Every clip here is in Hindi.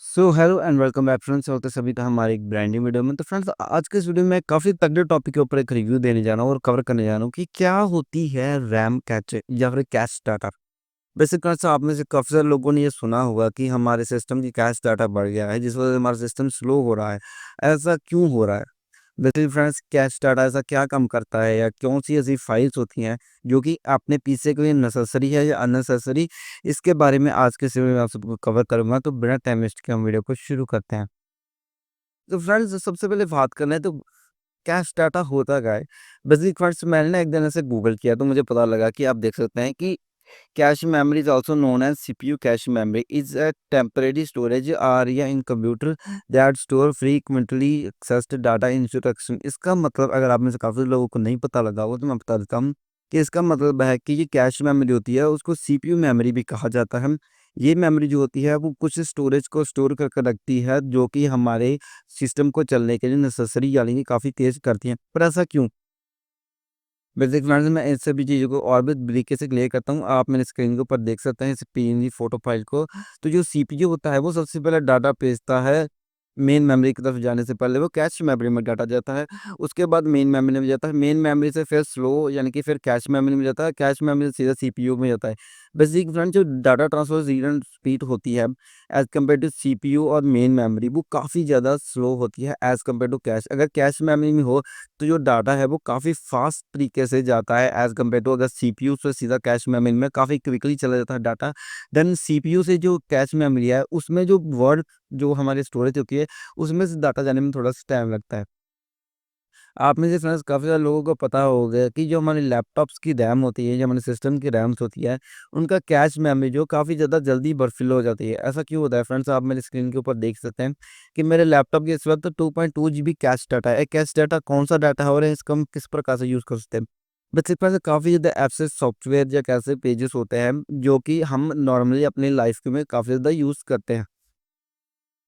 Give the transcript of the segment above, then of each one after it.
So hello and welcome back friends होते सभी का हमारे एक ब्रांड न्यू वीडियो में। तो फ्रेंड्स आज के इस वीडियो में काफ़ी तगड़े टॉपिक के ऊपर एक रिव्यू देने जा रहा हूँ और कवर करने जा रहा हूँ कि क्या होती है रैम कैche या फिर कैश डाटा। बेसिक फ्रेंड्स आप में से काफ़ी सारे लोगों ने ये सुना होगा कि हमारे सिस्टम की कैश डाटा बढ़ गया है जिस वजह से हमारा सिस्टम स्लो हो रहा है। ऐसा क्यों हो रहा है? बेसिकली फ्रेंड्स कैश डाटा ऐसा क्या काम करता है या कौन सी ऐसी फाइल्स होती हैं जो कि अपने पीछे के लिए नेसेसरी है या अननेसेसरी, इसके बारे में आज के इस वीडियो में आप सबको कवर करूंगा। तो बिना टाइम वेस्ट के हम वीडियो को शुरू करते हैं। तो फ्रेंड्स सबसे पहले बात करना है तो कैश डाटा होता क्या है। बेसिकली फ्रेंड्स मैंने ना एक दिन ऐसे गूगल किया तो मुझे पता लगा कि आप देख सकते हैं कि cache memory is also known as CPU. Cache memory is a temporary storage area in computer that store frequently accessed data instruction। इसका मतलब अगर आप में से काफ़ी लोगों को नहीं पता लगा हो तो मैं बता देता हूँ कि इसका मतलब है कि ये कैश मेमोरी होती है उसको सीपीयू मेमोरी भी कहा जाता है। ये मेमोरी जो होती है वो कुछ स्टोरेज को स्टोर करके रखती है जो कि हमारे सिस्टम को चलने के लिए नेसेसरी यानी कि काफ़ी तेज़ करती हैं। पर ऐसा क्यों? बेसिक फ्रेंड्स मैं इन सभी चीज़ों को और भी तरीके से क्लियर करता हूँ। आप मेरे स्क्रीन के ऊपर देख सकते हैं इस पीएनजी फ़ोटो फाइल को। तो जो सीपीयू होता है वो सबसे पहले डाटा भेजता है मेन मेमोरी की तरफ जाने से पहले वो कैश मेमोरी में डाटा जाता है। उसके बाद मेन मेमोरी में जाता है, मेन मेमोरी से फिर स्लो यानी कि फिर कैश मेमोरी में जाता है, कैश मेमोरी से सीधा सीपीयू में जाता है। बेसिक फ्रेंड्स जो डाटा ट्रांसफर स्पीड होती है एज़ कम्पेयर टू सीपीयू और मेन मेमोरी वो काफ़ी ज़्यादा स्लो होती है एज़ कम्पेयर टू कैश। अगर कैश मेमोरी में हो तो जो डाटा है वो काफ़ी फ़ास्ट तरीके से जाता है एज़ कम्पेयर टू अगर सीपीयू से सीधा कैश मेमोरी में काफ़ी क्विकली चला जाता है डाटा। देन सीपीयू से जो कैश मेमोरी है उसमें जो वर्ड जो हमारी स्टोरेज होती है उसमें से डाटा जाने में थोड़ा-सा टाइम लगता है। आप में से फ्रेंड्स काफ़ी सारे लोगों को पता होगा कि जो हमारे लैपटॉप्स की रैम होती है, जो हमारे सिस्टम की रैम्स होती है, उनका कैश मेमोरी जो काफ़ी ज़्यादा जल्दी बर्फील हो जाती है। ऐसा क्यों होता है फ्रेंड्स? आप मेरी स्क्रीन के ऊपर देख सकते हैं कि मेरे लैपटॉप के इस वक़्त 2.2 जीबी कैश डाटा है। कैश डाटा कौन-सा डाटा है और इसको हम किस प्रकार से यूज़ कर सकते हैं? बस सिर्फ़ ऐसे काफ़ी ज़्यादा ऐप्स, सॉफ्टवेयर या कैसे पेजेस होते हैं, जो कि हम नॉर्मली अपनी लाइफ़ में काफ़ी ज़्यादा यूज़ करते हैं।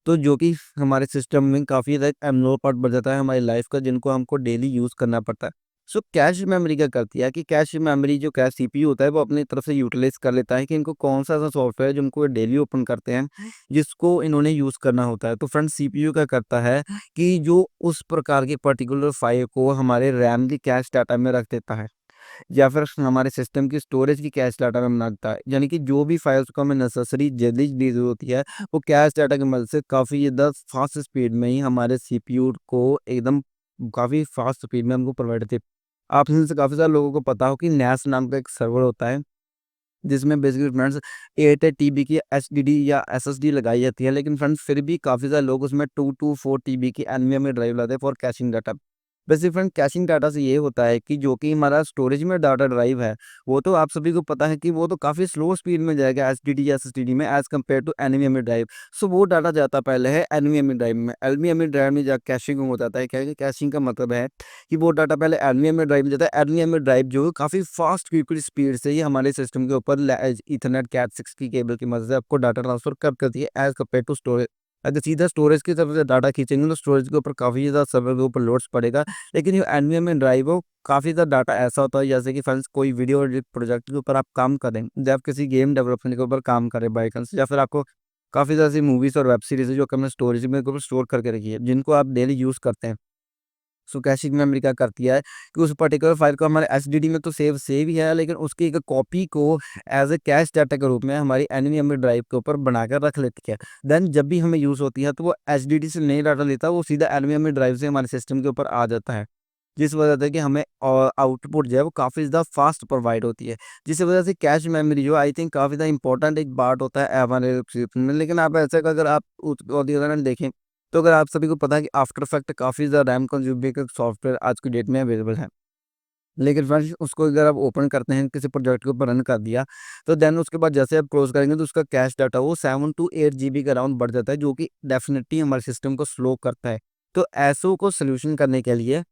तो जो कि हमारे सिस्टम में काफ़ी ज़्यादा एब्नॉर्मल पार्ट बन जाता है हमारी लाइफ का जिनको हमको डेली यूज़ करना पड़ता है। सो कैश मेमोरी क्या करती है कि कैश मेमोरी जो कैश सीपीयू होता है वो अपनी तरफ से यूटिलाइज़ कर लेता है कि इनको कौन-सा ऐसा सॉफ्टवेयर जिनको ये डेली ओपन करते हैं, जिसको इन्होंने यूज़ करना होता है। तो फ्रेंड्स सीपीयू क्या करता है कि जो उस प्रकार की पर्टिकुलर फ़ाइल को हमारे रैम की कैश डाटा में रख देता है। या फिर हमारे सिस्टम की स्टोरेज की कैश डाटा में बनाता है। यानी कि जो भी फाइल्स को हमें नेसेसरी जल्दी दी ज़रूरत होती है, वो कैश डाटा की मदद से काफ़ी ज़्यादा फास्ट स्पीड में ही हमारे सीपीयू को एकदम काफ़ी फास्ट स्पीड में हमको प्रोवाइड करती है। आप में से काफ़ी सारे लोगों को पता हो कि नैस नाम का एक सर्वर होता है, जिसमें बेसिकली फ्रेंड्स 8 टीबी की एचडीडी या एसएसडी लगाई जाती है, लेकिन फ्रेंड्स फिर भी काफ़ी सारे लोग उसमें 2 टू 4 टीबी की एनवीएमई ड्राइव लाते हैं for caching data. Basic friend caching data से ये होता है कि जो कि हमारा स्टोरेज में डाटा ड्राइव है, वो तो आप सभी को पता है कि वो तो काफ़ी स्लो स्पीड में जाएगा एचडीडी या एसएसडी में as compare to NVMe drive. So वो डाटा जाता पहले है एनवीएमई ड्राइव में। एनवीएमई ड्राइव में जा कैशिंग हो जाता है। क्या है कि कैशिंग का मतलब है कि वो डाटा पहले एनवीएमई ड्राइव में जाता है। एनवीएमई ड्राइव जो है काफ़ी फास्ट क्विक स्पीड से ही हमारे सिस्टम के ऊपर ईथरनेट कैट 6 की केबल की मदद से आपको डाटा ट्रांसफर कर करती है एज़ कम्पेयर टू स्टोरेज। अगर सीधा स्टोरेज की तरफ से डाटा खींचेंगे तो स्टोरेज के ऊपर काफ़ी ज़्यादा सर्वर के ऊपर लोड्स पड़ेगा। लेकिन जो एनवीएमई ड्राइव हो काफ़ी ज़्यादा डाटा ऐसा होता है जैसे कि फ्रेंड्स कोई वीडियो एडिट प्रोजेक्ट के ऊपर आप काम करें, या आप किसी गेम डेवलपमेंट के ऊपर काम करें बाय चांस, या फिर आपको काफ़ी ज़्यादा ऐसी मूवीज़ और वेब सीरीज़ है जो कि हमने स्टोरेज में ऊपर स्टोर करके रखी है, जिनको आप डेली यूज़ करते हैं। सो कैशिंग मेमोरी क्या करती है कि उस पर्टिकुलर फाइल को हमारे एचडीडी में तो सेव ही है, लेकिन उसकी एक कॉपी को एज ए कैश डाटा के रूप में हमारी एनवीएमई ड्राइव के ऊपर बनाकर रख लेती है। देन जब भी हमें यूज़ होती है तो वो एचडीडी से नहीं डाटा लेता, वो सीधा एनवीएमई ड्राइव से हमारे सिस्टम के ऊपर आ जाता है। जिस वजह से कि हमें आउटपुट जो है वो काफ़ी ज़्यादा फास्ट प्रोवाइड होती है। जिस वजह से कैश मेमोरी जो आई थिंक काफ़ी ज़्यादा इंपॉर्टेंट एक पार्ट होता है हमारे सिस्टम में। लेकिन आप ऐसा अगर आप उदाहरण देखें तो अगर आप सभी को पता है कि आफ्टर इफेक्ट काफ़ी ज़्यादा रैम कंज्यूमिंग एक सॉफ्टवेयर आज की डेट में अवेलेबल है। लेकिन फ्रेंड्स उसको अगर आप ओपन करते हैं, किसी प्रोजेक्ट के ऊपर रन कर दिया, तो देन उसके बाद जैसे आप क्लोज़ करेंगे तो उसका कैश डाटा वो 7 टू 8 जीबी के अराउंड बढ़ जाता है, जो कि डेफ़िनिटली हमारे सिस्टम को स्लो करता है। तो ऐसों को सॉल्यूशन करने के लिए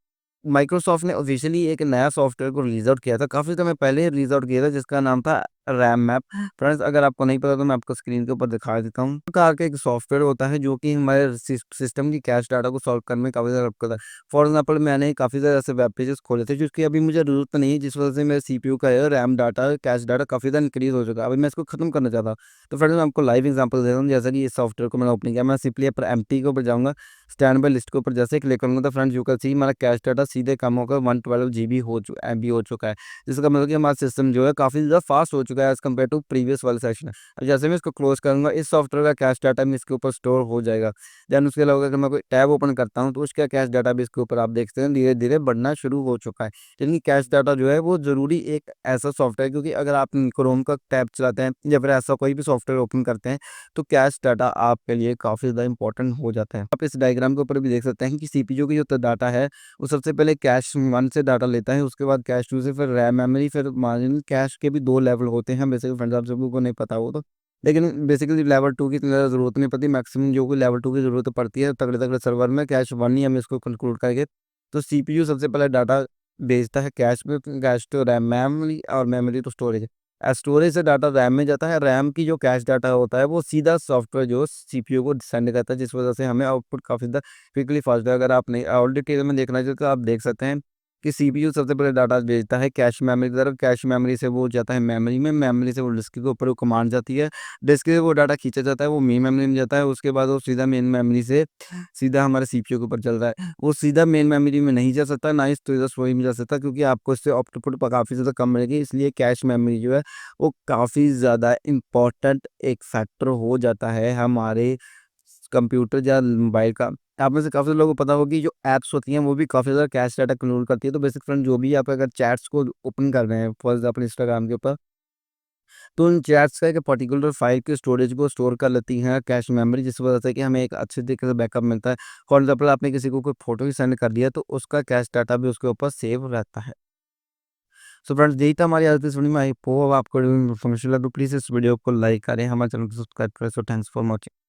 माइक्रोसॉफ्ट ने ऑफ़िशियली एक नया सॉफ्टवेयर को रिलीज़ आउट किया था, काफ़ी समय पहले रिलीज़ आउट किया था, जिसका नाम था रैम मैप। फ्रेंड्स अगर आपको नहीं पता तो मैं आपको स्क्रीन के ऊपर दिखा देता हूँ। प्रकार का एक सॉफ्टवेयर होता है जो कि हमारे सिस्टम की कैश डाटा को सॉल्व करने में काफ़ी ज़्यादा हेल्प करता है। फॉर एग्जांपल मैंने काफ़ी ज़्यादा ऐसे वेब पेजेस खोले थे जिसकी अभी मुझे ज़रूरत नहीं है, जिस वजह से मेरे सीपीयू का है रैम डाटा, कैश डाटा काफ़ी ज़्यादा इंक्रीज़ हो चुका है। अभी मैं इसको खत्म करना चाहता हूँ। तो फ्रेंड्स मैं आपको लाइव एग्जांपल दे रहा हूँ। जैसा कि इस सॉफ्टवेयर को मैंने ओपन किया, मैं सिंपली पर एम्प्टी के ऊपर जाऊँगा, स्टैंड बाय लिस्ट के ऊपर जैसे ही क्लिक करूँगा तो फ्रेंड्स यू कैन सी हमारा कैश डाटा सीधे कम होकर 112 जीबी एमबी हो चुका है। जिसका मतलब कि हमारा सिस्टम जो है काफ़ी ज़्यादा फास्ट हो चुका है एज़ कम्पेयर टू प्रीवियस वाले सेशन। अब जैसे मैं इसको क्लोज़ करूँगा, इस सॉफ्टवेयर का कैश डाटा में इसके ऊपर स्टोर हो जाएगा। देन उसके अलावा अगर मैं कोई टैब ओपन करता हूँ, तो उसका कैश डाटा भी इसके ऊपर आप देख सकते हैं धीरे-धीरे बढ़ना शुरू हो चुका है। यानी कैश डाटा जो है वो ज़रूरी एक ऐसा सॉफ्टवेयर है, क्योंकि अगर आप क्रोम का टैब चलाते हैं या फिर ऐसा कोई भी सॉफ्टवेयर ओपन करते हैं, तो कैश डाटा आपके लिए काफ़ी ज़्यादा इंपॉर्टेंट हो जाता है। आप इस डायग्राम के ऊपर भी देख सकते हैं कि सीपीयू की जो डाटा है, वो सबसे पहले कैश 1 से डाटा लेता है, उसके बाद कैश 2 से, फिर रैम मेमोरी, फिर मार्जिनल कैश के भी 2 लेवल होते हैं। बेसिकली फ्रेंड्स आप सभी को नहीं पता हो तो। लेकिन बेसिकली लेवल 2 की इतनी ज़्यादा ज़रूरत नहीं पड़ती, मैक्सिमम जो कोई लेवल 2 की ज़रूरत पड़ती है तगड़े-तगड़े सर्वर में कैश 1 ही हम इसको कंक्लूड करके। तो सीपीयू सबसे पहले डाटा भेजता है कैश में, कैश टू रैम मेमोरी और मेमोरी टू स्टोरेज। स्टोरेज से डाटा रैम में जाता है, रैम की जो कैश डाटा होता है वो सीधा सॉफ्टवेयर जो सीपीयू को सेंड करता है, जिस वजह से हमें आउटपुट काफ़ी ज़्यादा क्विकली फास्ट है। अगर आप नहीं और डिटेल में देखना चाहते तो आप देख सकते हैं कि सीपीयू सबसे पहले डाटा भेजता है कैश मेमोरी की तरफ, कैश मेमोरी से वो जाता है मेमोरी में, मेमोरी से वो डिस्क के ऊपर वो कमांड जाती है, डिस्क से वो डाटा खींचा जाता है, वो मेन मेमोरी में जाता है, उसके बाद वो सीधा मेन मेमोरी से सीधा हमारे सीपीयू के ऊपर चल रहा है। वो सीधा मेन मेमोरी में नहीं जा सकता, ना ही स्टोरेज में जा सकता, क्योंकि आपको इससे आउटपुट काफ़ी ज़्यादा कम मिलेगी, इसलिए कैश मेमोरी जो है वो काफ़ी ज़्यादा इम्पोर्टेंट एक फैक्टर हो जाता है हमारे कंप्यूटर या मोबाइल का। आप में से काफ़ी लोगों को पता होगा कि जो ऐप्स होती हैं वो भी काफ़ी ज़्यादा कैश डाटा कंट्रोल करती है। तो बेसिक फ्रेंड जो भी आप अगर चैट्स को ओपन कर रहे हैं फॉर एग्ज़ाम्पल इंस्टाग्राम के ऊपर, तो उन चैट्स का एक पर्टिकुलर फाइल की स्टोरेज को स्टोर कर लेती हैं कैश मेमोरी, जिस वजह से कि हमें एक अच्छे तरीके से बैकअप मिलता है। फॉर एग्ज़ाम्पल आपने किसी को कोई फ़ोटो ही सेंड कर दिया तो उसका कैश डाटा भी उसके ऊपर सेव रहता है। सो फ्रेंड्स यही था हमारी आज की इस वीडियो में। आई होप आपको इन्फॉर्मेशन लगी। तो प्लीज़ इस वीडियो को लाइक करें, हमारे चैनल को सब्सक्राइब करें। So thanks for watching.